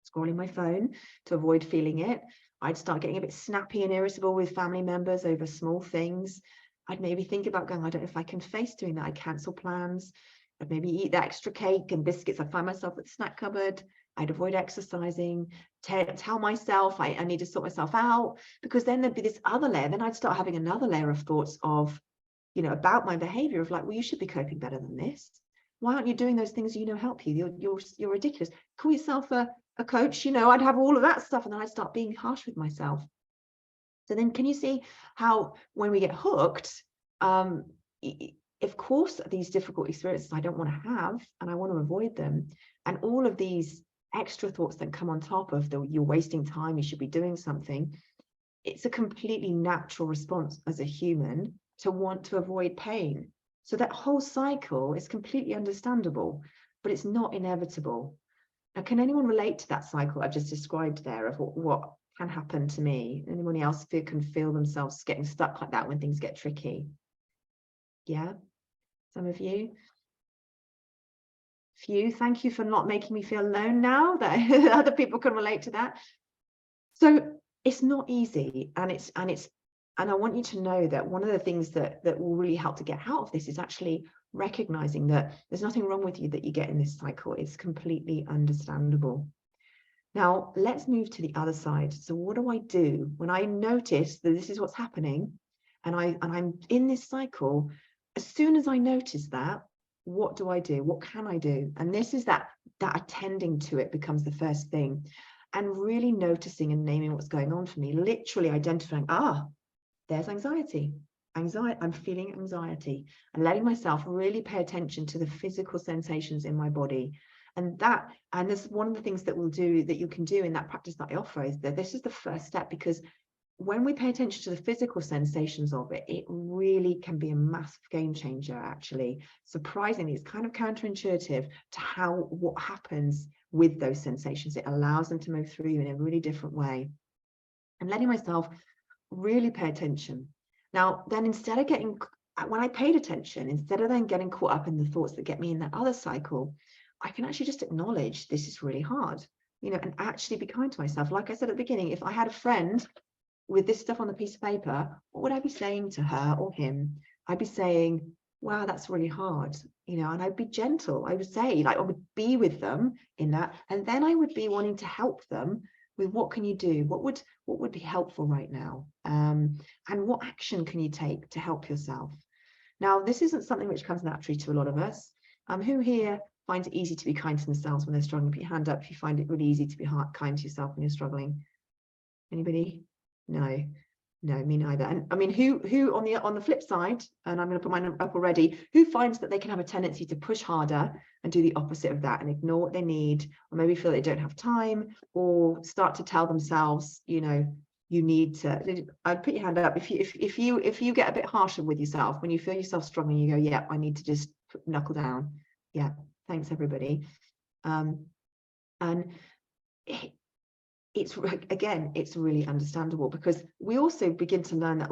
scrolling my phone to avoid feeling it. I'd start getting a bit snappy and irritable with family members over small things. I'd maybe think about going, I don't know if I can face doing that. I'd cancel plans. I'd maybe eat that extra cake and biscuits. I'd find myself at the snack cupboard. I'd avoid exercising, tell myself I need to sort myself out, because then there'd be this other layer. Then I'd start having another layer of thoughts of, about my behavior of like, well, you should be coping better than this. Why aren't you doing those things help you? You're ridiculous. Call yourself a coach. I'd have all of that stuff, and then I'd start being harsh with myself. So then can you see how when we get hooked, of course, these difficult experiences I don't want to have, and I want to avoid them. And all of these extra thoughts that come on top of you're wasting time, you should be doing something. It's a completely natural response as a human to want to avoid pain. So that whole cycle is completely understandable, but it's not inevitable. Now, can anyone relate to that cycle I've just described there of what can happen to me? Anyone else can feel themselves getting stuck like that when things get tricky? Yeah, some of you. Few, thank you for not making me feel alone now that other people can relate to that. So it's not easy, and I want you to know that one of the things that will really help to get out of this is actually recognizing that there's nothing wrong with you that you get in this cycle. It's completely understandable. Now, let's move to the other side. So what do I do when I notice that this is what's happening and I'm in this cycle? As soon as I notice that, what do I do? What can I do? And this is that attending to it becomes the first thing, and really noticing and naming what's going on for me, literally identifying, there's anxiety. I'm feeling anxiety, and letting myself really pay attention to the physical sensations in my body. And this is one of the things that you can do in that practice that I offer, is that this is the first step, because when we pay attention to the physical sensations of it, it really can be a massive game changer, actually. Surprisingly, it's kind of counterintuitive to what happens with those sensations. It allows them to move through you in a really different way. And letting myself really pay attention. Now, then when I paid attention, instead of then getting caught up in the thoughts that get me in that other cycle, I can actually just acknowledge this is really hard. you know, and actually be kind to myself. Like I said at the beginning, if I had a friend with this stuff on the piece of paper, what would I be saying to her or him? I'd be saying, wow, that's really hard, you know, and I'd be gentle. I would say, like, I would be with them in that, and then I would be wanting to help them with what can you do? What would be helpful right now? And what action can you take to help yourself? Now, this isn't something which comes naturally to a lot of us. Who here finds it easy to be kind to themselves when they're struggling? Put your hand up if you find it really easy to be kind to yourself when you're struggling. Anybody? No, me neither. And I mean, who on the flip side, and I'm going to put mine up already, who finds that they can have a tendency to push harder and do the opposite of that and ignore what they need, or maybe feel they don't have time, or start to tell themselves, you know, you need to. I'd put your hand up if you get a bit harsher with yourself when you feel yourself struggling. You go, yeah, I need to just knuckle down. Yeah, thanks everybody. And it's again, it's really understandable, because we also begin to learn that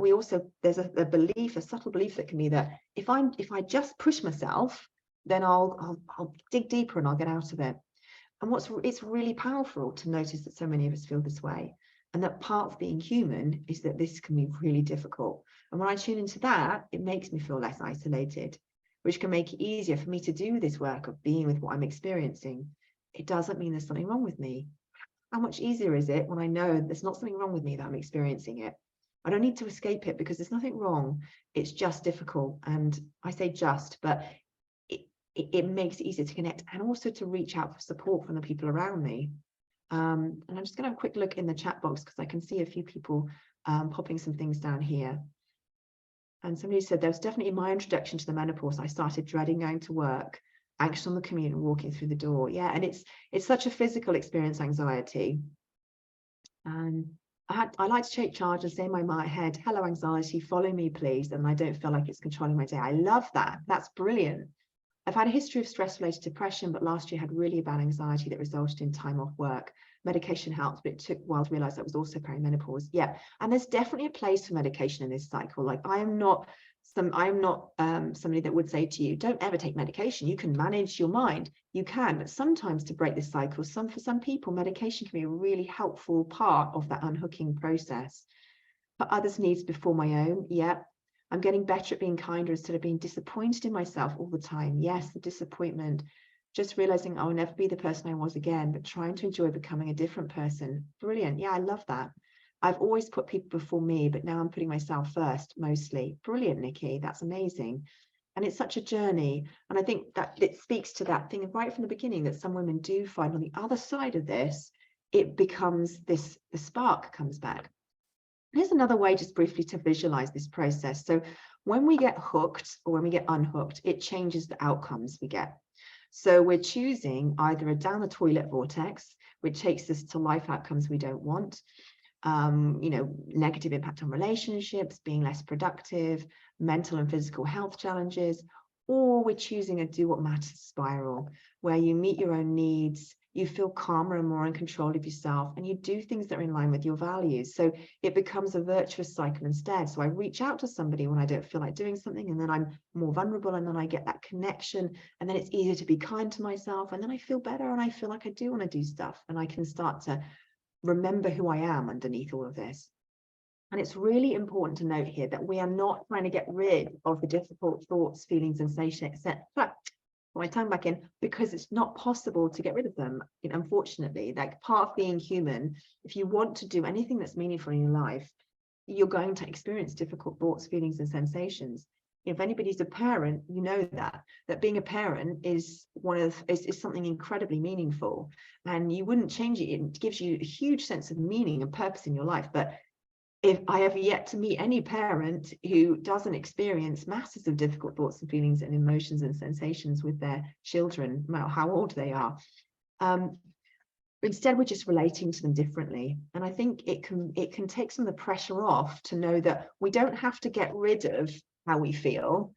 there's a belief, a subtle belief that can be that if I just push myself, then I'll dig deeper and I'll get out of it. And it's really powerful to notice that so many of us feel this way, and that part of being human is that this can be really difficult. And when I tune into that, it makes me feel less isolated, which can make it easier for me to do this work of being with what I'm experiencing. It doesn't mean there's something wrong with me. How much easier is it when I know there's not something wrong with me, that I'm experiencing it? I don't need to escape it because there's nothing wrong. It's just difficult. And I say just, but it makes it easier to connect and also to reach out for support from the people around me. And I'm just going to have a quick look in the chat box because I can see a few people popping some things down here. And somebody said, there was definitely my introduction to the menopause. I started dreading going to work, anxious on the commute and walking through the door. Yeah, and it's such a physical experience, anxiety. And I like to take charge and say in my head, hello, anxiety, follow me, please. And I don't feel like it's controlling my day. I love that. That's brilliant. I've had a history of stress-related depression, but last year had really bad anxiety that resulted in time off work. Medication helped, but it took a while to realize that was also perimenopause. Yeah, and there's definitely a place for medication in this cycle. Like I am not somebody that would say to you, don't ever take medication. You can manage your mind. You can, but sometimes to break this cycle, for some people, medication can be a really helpful part of that unhooking process. For others' needs before my own, yeah. I'm getting better at being kinder instead of being disappointed in myself all the time. Yes, the disappointment, just realizing I'll never be the person I was again, but trying to enjoy becoming a different person. Brilliant. Yeah, I love that. I've always put people before me, but now I'm putting myself first, mostly. Brilliant, Nikki. That's amazing. And it's such a journey. And I think that it speaks to that thing right from the beginning that some women do find on the other side of this, it becomes this, the spark comes back. Here's another way just briefly to visualize this process. So when we get hooked or when we get unhooked, it changes the outcomes we get. So we're choosing either a down the toilet vortex, which takes us to life outcomes we don't want, you know, negative impact on relationships, being less productive, mental and physical health challenges, or we're choosing a do what matters spiral, where you meet your own needs, you feel calmer and more in control of yourself, and you do things that are in line with your values. So it becomes a virtuous cycle instead. So I reach out to somebody when I don't feel like doing something, and then I'm more vulnerable, and then I get that connection, and then it's easier to be kind to myself, and then I feel better, and I feel like I do want to do stuff, and I can start to remember who I am underneath all of this. And it's really important to note here that we are not trying to get rid of the difficult thoughts, feelings, sensations, put my tongue back in, because it's not possible to get rid of them. Unfortunately, like part of being human, if you want to do anything that's meaningful in your life, you're going to experience difficult thoughts, feelings, and sensations. If anybody's a parent, you know that being a parent is something incredibly meaningful, and you wouldn't change it. It gives you a huge sense of meaning and purpose in your life. But if I have yet to meet any parent who doesn't experience masses of difficult thoughts and feelings and emotions and sensations with their children, no matter how old they are. Instead, we're just relating to them differently. And I think it can take some of the pressure off to know that we don't have to get rid of how we feel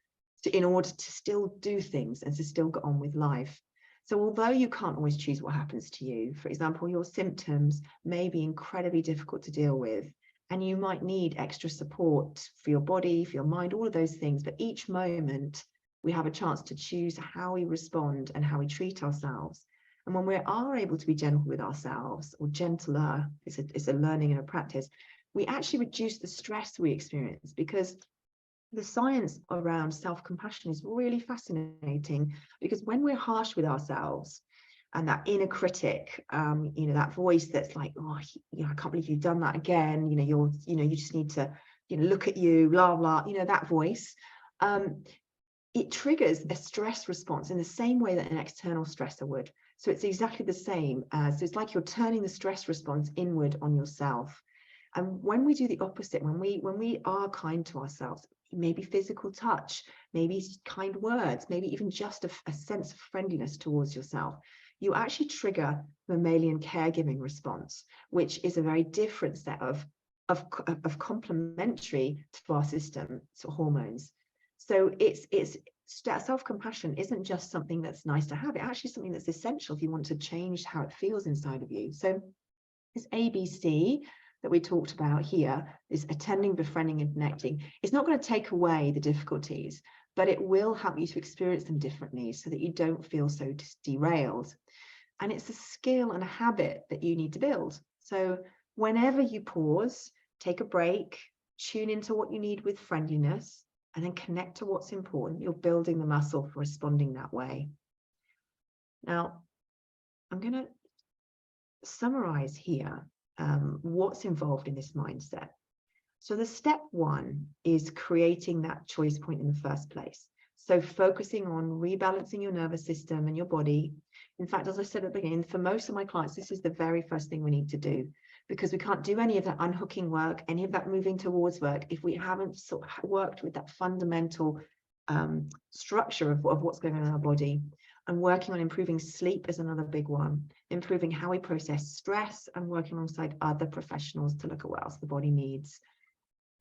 in order to still do things and to still get on with life. So although you can't always choose what happens to you, for example, your symptoms may be incredibly difficult to deal with, and you might need extra support for your body, for your mind, all of those things. But each moment we have a chance to choose how we respond and how we treat ourselves. And when we are able to be gentle with ourselves, or gentler, it's a learning and a practice, we actually reduce the stress we experience, because the science around self-compassion is really fascinating. Because when we're harsh with ourselves, and that inner critic, that voice that's like, oh, I can't believe you've done that again, you just need to, look at you, blah blah, that voice, it triggers a stress response in the same way that an external stressor would. So it's exactly the same. So it's like you're turning the stress response inward on yourself. And when we do the opposite, when we are kind to ourselves, maybe physical touch, maybe kind words, maybe even just a sense of friendliness towards yourself, you actually trigger mammalian caregiving response, which is a very different set of complementary to our system, so hormones. So it's self-compassion isn't just something that's nice to have. It's actually something that's essential if you want to change how it feels inside of you. So this ABC that we talked about here, is attending, befriending, and connecting. It's not going to take away the difficulties, but it will help you to experience them differently so that you don't feel so derailed. And it's a skill and a habit that you need to build. So whenever you pause, take a break, tune into what you need with friendliness, and then connect to what's important, you're building the muscle for responding that way. Now, I'm going to summarize here what's involved in this mindset. So the step one is creating that choice point in the first place. So focusing on rebalancing your nervous system and your body. In fact, as I said at the beginning, for most of my clients, this is the very first thing we need to do, because we can't do any of that unhooking work, any of that moving towards work, if we haven't sort of worked with that fundamental structure of what's going on in our body. And working on improving sleep is another big one, improving how we process stress, and working alongside other professionals to look at what else the body needs.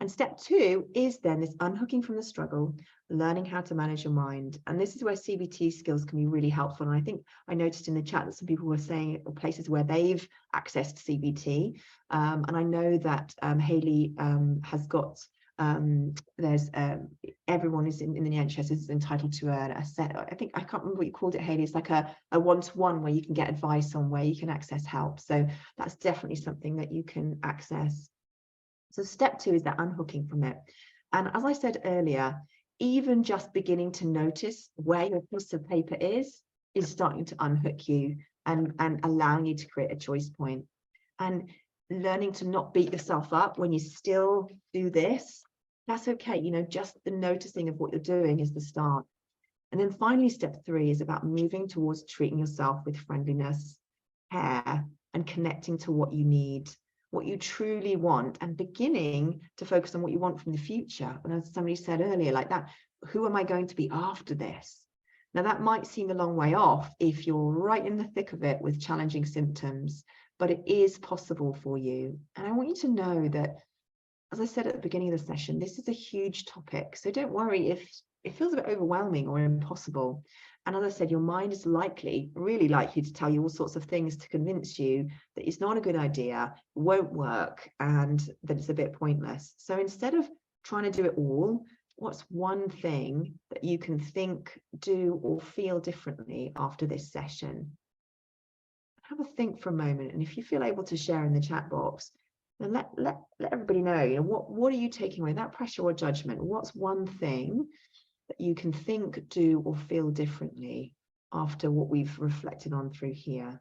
And step two is then this unhooking from the struggle, learning how to manage your mind. And this is where CBT skills can be really helpful. And I think I noticed in the chat that some people were saying places where they've accessed CBT. And I know that Hayley has got, there's everyone is in the NHS is entitled to a set, I think, I can't remember what you called it, Hayley. It's like a one-to-one where you can get advice on where you can access help. So that's definitely something that you can access. So step two is that unhooking from it. And as I said earlier, even just beginning to notice where your piece of paper is starting to unhook you and allowing you to create a choice point. And learning to not beat yourself up when you still do this, that's okay. Just the noticing of what you're doing is the start. And then finally, step three is about moving towards treating yourself with friendliness, care, and connecting to what you need, what you truly want, and beginning to focus on what you want from the future. And as somebody said earlier, like that, who am I going to be after this? Now, that might seem a long way off if you're right in the thick of it with challenging symptoms, but it is possible for you. And I want you to know that, as I said at the beginning of the session, this is a huge topic. So don't worry if it feels a bit overwhelming or impossible. And as I said, your mind is really likely to tell you all sorts of things to convince you that it's not a good idea, won't work, and that it's a bit pointless. So instead of trying to do it all, what's one thing that you can think, do, or feel differently after this session? Have a think for a moment. And if you feel able to share in the chat box, then let everybody know, what are you taking away? That pressure or judgment, what's one thing that you can think, do, or feel differently after what we've reflected on through here?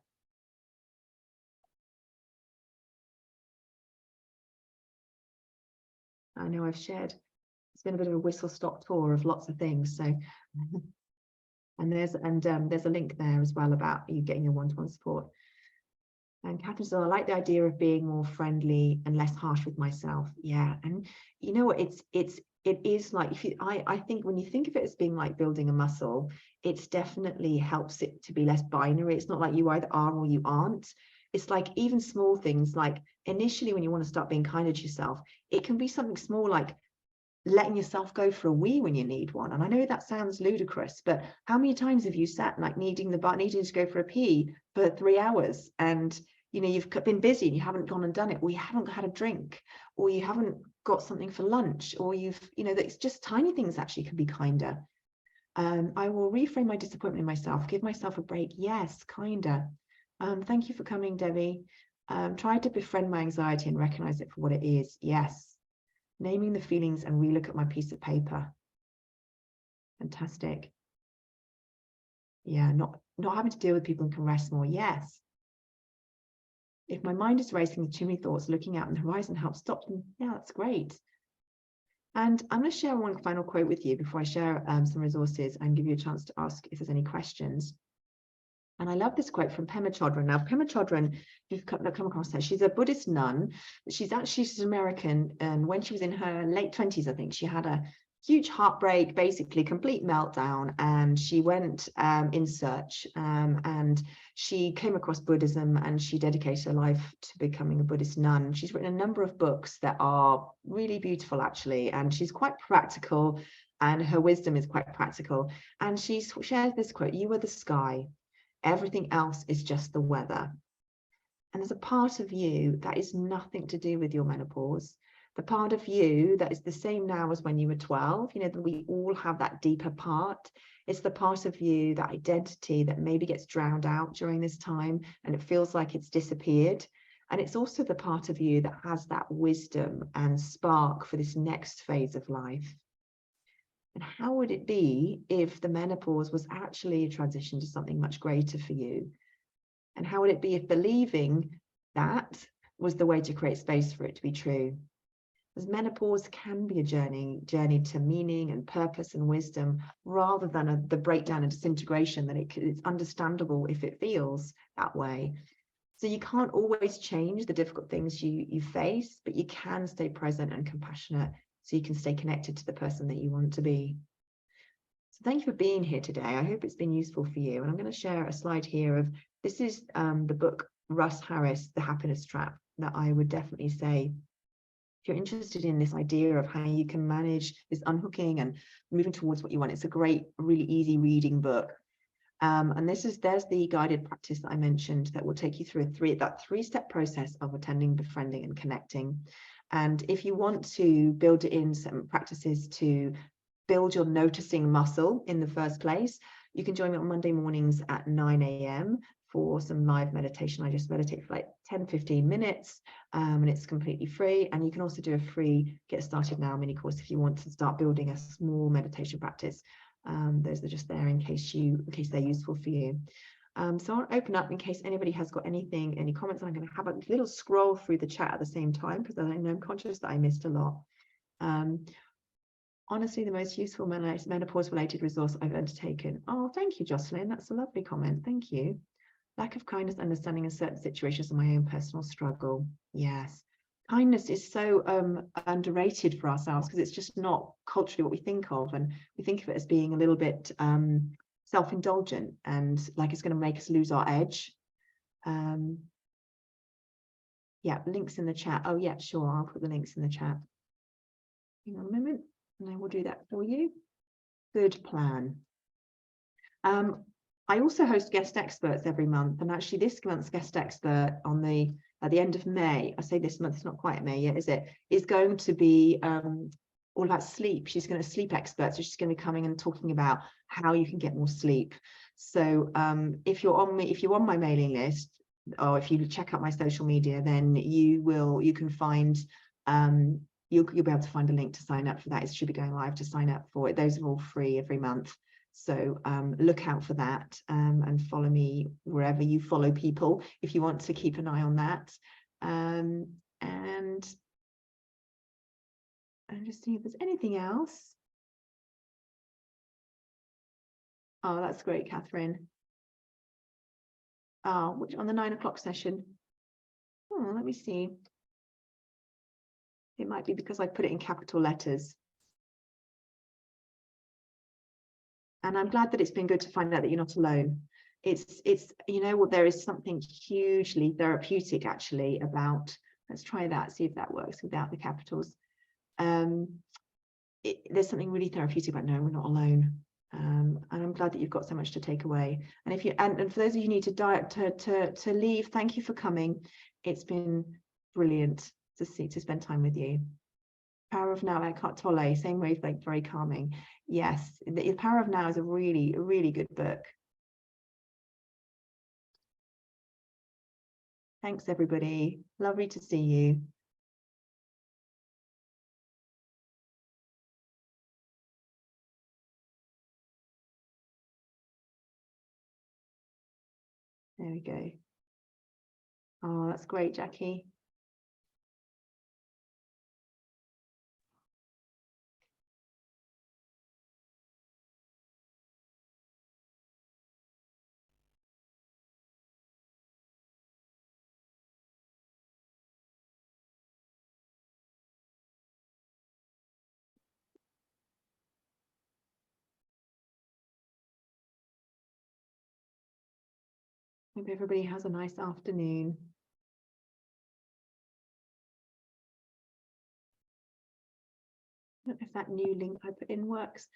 I know I've shared, it's been a bit of a whistle-stop tour of lots of things. So, and there's a link there as well about you getting your one-to-one support. And Catherine said, I like the idea of being more friendly and less harsh with myself. Yeah, and you know what, it is like, I think when you think of it as being like building a muscle, it's definitely helps it to be less binary. It's not like you either are or you aren't. It's like even small things, like initially when you want to start being kinder to yourself, it can be something small like letting yourself go for a wee when you need one. And I know that sounds ludicrous, but how many times have you sat like needing to go for a pee for 3 hours, and you've been busy and you haven't gone and done it, or you haven't had a drink, or you haven't got something for lunch, or it's just tiny things actually can be kinder. I will reframe my disappointment in myself, give myself a break. Yes, kinder. Thank you for coming, Debbie. Try to befriend my anxiety and recognize it for what it is. Yes. Naming the feelings and relook at my piece of paper. Fantastic. Yeah, not having to deal with people and can rest more. Yes. If my mind is racing with too many thoughts, looking out on the horizon helps stop them. Yeah, that's great. And I'm going to share one final quote with you before I share some resources and give you a chance to ask if there's any questions. And I love this quote from Pema Chodron. Now, Pema Chodron, if you've come across her, she's a Buddhist nun. She's American. And when she was in her late 20s, I think, she had a huge heartbreak, basically complete meltdown. And she went in search and she came across Buddhism and she dedicated her life to becoming a Buddhist nun. She's written a number of books that are really beautiful, actually. And she's quite practical and her wisdom is quite practical. And she shares this quote, "You are the sky. Everything else is just the weather." And there's a part of you that is nothing to do with your menopause. The part of you that is the same now as when you were 12, you know, that we all have that deeper part. It's the part of you, that identity that maybe gets drowned out during this time and it feels like it's disappeared. And it's also the part of you that has that wisdom and spark for this next phase of life. And how would it be if the menopause was actually a transition to something much greater for you? And how would it be if believing that was the way to create space for it to be true? Because menopause can be a journey to meaning and purpose and wisdom, rather than the breakdown and disintegration that it's understandable if it feels that way. So you can't always change the difficult things you face, but you can stay present and compassionate so you can stay connected to the person that you want to be. So thank you for being here today. I hope it's been useful for you. And I'm going to share a slide here of, this is the book Russ Harris, The Happiness Trap, that I would definitely say, if you're interested in this idea of how you can manage this unhooking and moving towards what you want, it's a great, really easy reading book. And there's the guided practice that I mentioned that will take you through that three-step process of attending, befriending, and connecting. And if you want to build in some practices to build your noticing muscle in the first place, you can join me on Monday mornings at 9 a.m. for some live meditation. I just meditate for like 10-15 minutes and it's completely free. And you can also do a free Get Started Now mini course if you want to start building a small meditation practice. Those are just there in case they're useful for you. So I'll open up in case anybody has got any comments, and I'm going to have a little scroll through the chat at the same time because I know I'm conscious that I missed a lot. Honestly, the most useful menopause related resource I've undertaken. Oh, thank you, Jocelyn. That's a lovely comment. Thank you. Lack of kindness, understanding in certain situations of my own personal struggle. Yes. Kindness is so underrated for ourselves because it's just not culturally what we think of, and we think of it as being a little bit self-indulgent and like it's going to make us lose our edge. Yeah, links in the chat. Oh yeah, sure, I'll put the links in the chat. Hang on a moment and I will do that for you. Good plan. I also host guest experts every month, and actually this month's guest expert at the end of May, I say this month, it's not quite May yet, is it? Is going to be all about sleep. She's going to sleep expert, so she's going to be coming and talking about how you can get more sleep. So if you're on my mailing list, or if you check out my social media, then you can find you'll be able to find a link to sign up for that. It should be going live to sign up for it. Those are all free every month. So look out for that and follow me wherever you follow people if you want to keep an eye on that. And I'm just seeing if there's anything else. Oh, that's great, Catherine. Oh, which on the 9 o'clock session? Oh, let me see. It might be because I put it in capital letters. And I'm glad that it's been good to find out that you're not alone. It's you know what, there is something hugely therapeutic actually about, let's try that, see if that works without the capitals. There's something really therapeutic about knowing we're not alone. And I'm glad that you've got so much to take away. And if you and for those of you who need to leave, thank you for coming. It's been brilliant to spend time with you. Power of Now, Eckhart Tolle, same wavelength, very calming. Yes, the Power of Now is a really good book. Thanks, everybody. Lovely to see you. There we go. Oh, that's great, Jackie. Hope everybody has a nice afternoon. I don't know if that new link I put in works.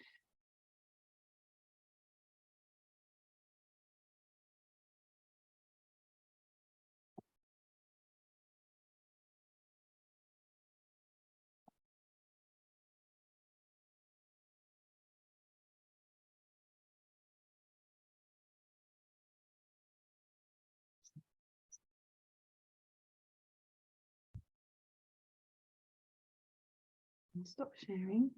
Stop sharing.